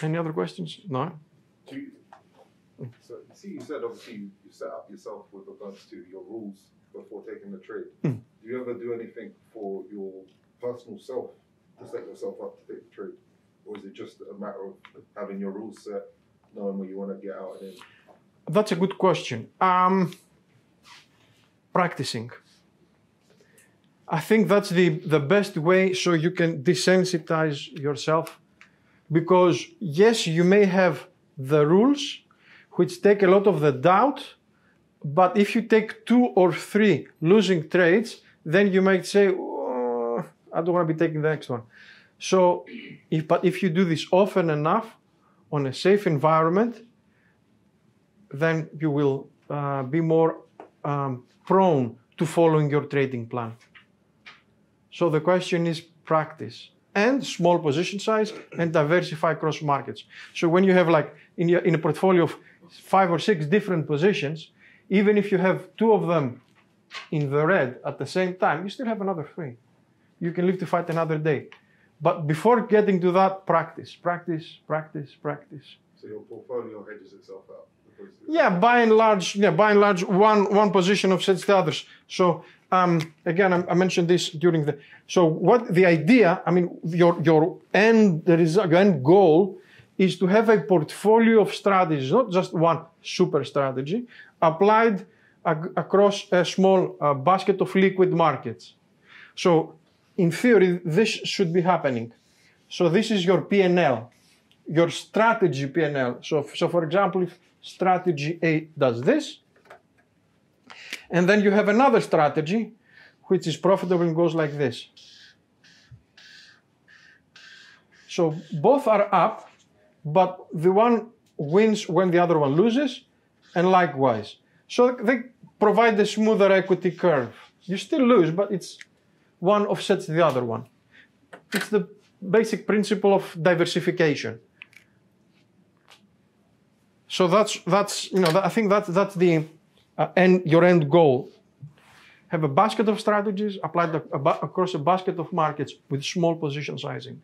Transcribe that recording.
Any other questions? No? So you said obviously you set up yourself with regards to your rules before taking the trade. Mm. Do you ever do anything for your personal self to set yourself up to take the trade? Or is it just a matter of having your rules set, knowing where you want to get out and in? That's a good question. Practicing. I think that's the best way so you can desensitize yourself. Because yes, you may have the rules which take a lot of the doubt, but if you take 2 or 3 losing trades, then you might say, oh, I don't want to be taking the next one. So, if you do this often enough on a safe environment, then you will be more prone to following your trading plan. So the question is practice and small position size and diversify across markets. So when you have like in a portfolio of 5 or 6 different positions, even if you have 2 of them in the red at the same time, you still have another 3. You can live to fight another day. But before getting to that, practice, practice, practice, practice. So your portfolio hedges itself out? Yeah, by and large, one position offsets the others. So again, I mentioned this during the. So what the idea? I mean, your end goal is to have a portfolio of strategies, not just one super strategy, applied across a small basket of liquid markets. So in theory, this should be happening. So this is your P&L, your strategy P&L. So for example, if strategy A does this, and then you have another strategy which is profitable and goes like this. So both are up, but the one wins when the other one loses, and likewise. So they provide a smoother equity curve. You still lose, but it's one offsets the other one. It's the basic principle of diversification. So that's I think that's the your end goal. Have a basket of strategies applied across a basket of markets with small position sizing.